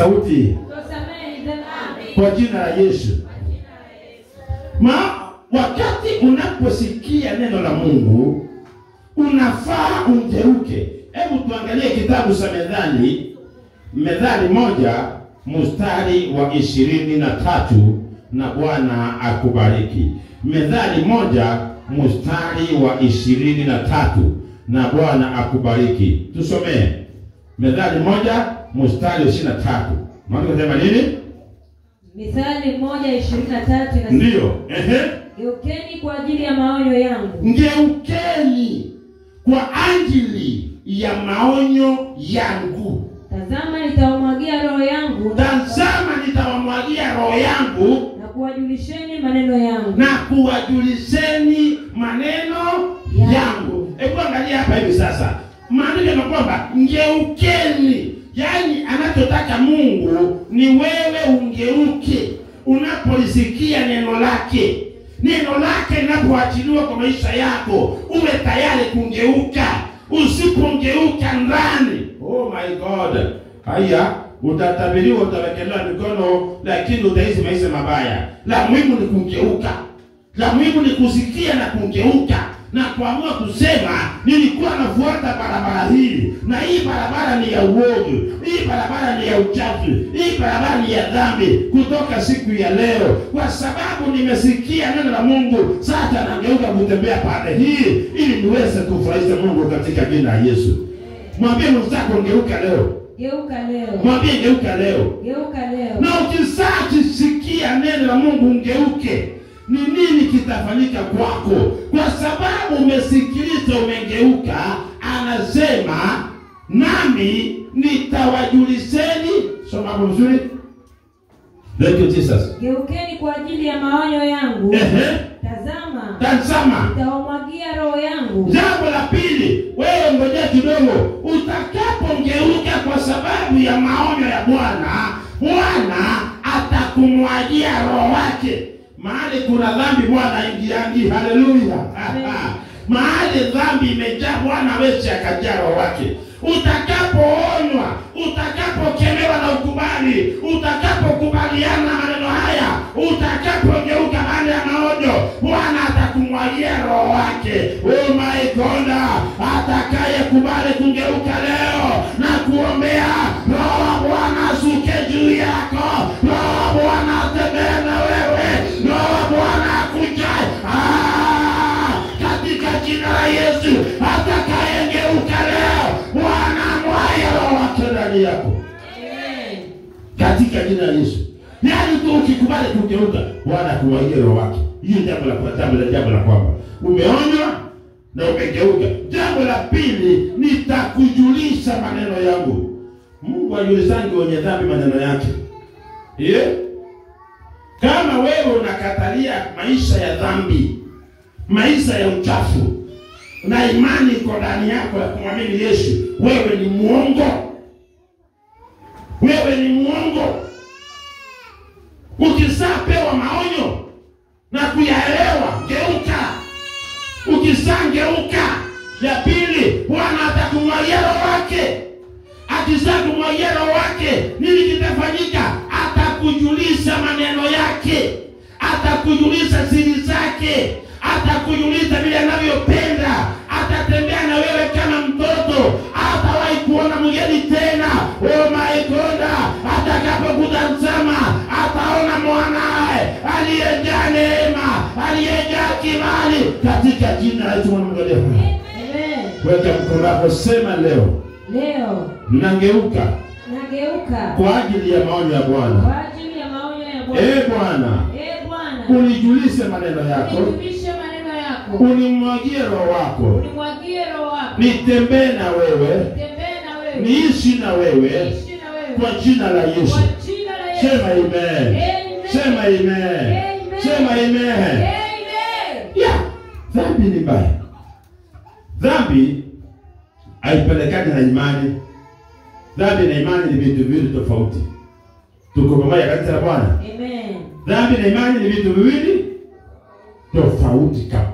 sauti. Kwa jina la Yesu. Wakati unaposikia neno la Mungu, unafaa ungeuke. Hebu tuangalie kitabu cha Methali 1 mstari wa 23, na Bwana akubariki. Methali 1 mstari wa 23, na Bwana akubariki. Tusomee Methali 1 mstari wa 23. Maana unasema nini? Mithali 1:23 ndio. Geukeni kwa ajili ya maonyo yangu. Geukeni kwa ajili ya maonyo yangu. Tazama nitawamwagia roho yangu. Tazama nitawamwagia roho yangu. Na kuwajulisheni maneno yangu. Na kuwajulisheni maneno yangu. Hebu angalia hapa hivi sasa. Maana ni kwamba geukeni. Yaani anachotaka Mungu ni wewe ungeuke unapolisikia neno lake. Neno lake linapoachiliwa kwa maisha yako, uwe tayari kungeuka. Usipongeuka ndani, oh my God, haya utatabiriwa, utawekelewa mikono, lakini utaishi maisha mabaya. La muhimu ni kungeuka. La muhimu ni kusikia na kungeuka na kuamua kusema, nilikuwa nafuata barabara hii, na hii barabara ni ya uovu, hii barabara ni ya uchafu, hii barabara ni ya dhambi. Kutoka siku ya leo, kwa sababu nimesikia neno la Mungu, sasa nageuka kutembea pale hii ili niweze kufurahisha Mungu katika jina la Yesu. Mwambie mwenzako ngeuka leo. Geuka leo. Mwambie geuka leo. Geuka leo. Na ukisikia neno la Mungu ngeuke, ni nini kitafanyika kwako? Kwa sababu umesikiliza, umegeuka. Anasema, nami nitawajulisheni. Soma hapo vizuri. Thank you Jesus. Geukeni kwa ajili ya maonyo yangu. Tazama nitawamwagia roho yangu. Jambo la pili, wewe ngoja kidogo. Utakapongeuka kwa sababu ya maonyo ya Bwana, Bwana atakumwagia roho wake. Mahali kuna dhambi Bwana ingiangi. Haleluya. Mahali dhambi imejaa, Bwana hawezi akajaa roho wake. Utakapoonywa, utakapokemewa na ukubali, utakapokubaliana na maneno haya, utakapogeuka baada ya maonyo, Bwana atakumwagia roho wake. Oh my God, atakaye kubali kungeuka leo na kuombea, roho wa Bwana asuke juu yako. Roho wa Bwana atembee na wewe. Roho wa Bwana akujae. Katika jina la Yesu, atakayengeuka leo, Bwana mwaye roho wake ndani yako. Amen. Katika jina la Yesu. Yaani tu ukikubali kugeuka, Bwana akuwagie roho wake. Hiyo jambo la kwamba umeonywa na umegeuka. Jambo la pili, nitakujulisha maneno yangu. Mungu ajulisangi wenye dhambi maneno yake. Kama wewe unakatalia maisha ya dhambi, maisha ya uchafu, na imani iko ndani yako ya kumwamini Yesu, wewe ni muongo. Wewe ni muongo. Ukisapewa maonyo na kuyaelewa, geuka. Ukisangeuka, ya pili, Bwana atakumwagia roho wake. Akisakumwagia roho wake, nini kitafanyika? Atakujulisha maneno yake. Atakujulisha siri zake. Atakujulisha vile anavyopenda. Atatembea na wewe kama mtoto. Hatawahi kuona mgeni tena. Oh my God, atakapokutazama ataona mwanae aliyejaa neema, aliyejaa kibali, katika jina la Yesu Mungu. Amen. Weka mkono wako, sema leo. Leo nageuka kwa ajili ya maonyo ya Bwana. Kwa ajili ya maonyo ya Bwana. Bwana, unijulishe maneno yako. Unimwagie roho wako. Nitembee na wewe. Niishi na wewe. Kwa jina la Yesu. Sema amen. Sema amen. Sema amen. Dhambi ni mbaya. Dhambi haipelekani na imani. Dhambi na imani ni vitu viwili tofauti. Tuko pamoja katika Bwana? Amen. Dhambi na imani ni vitu viwili tofauti kabisa.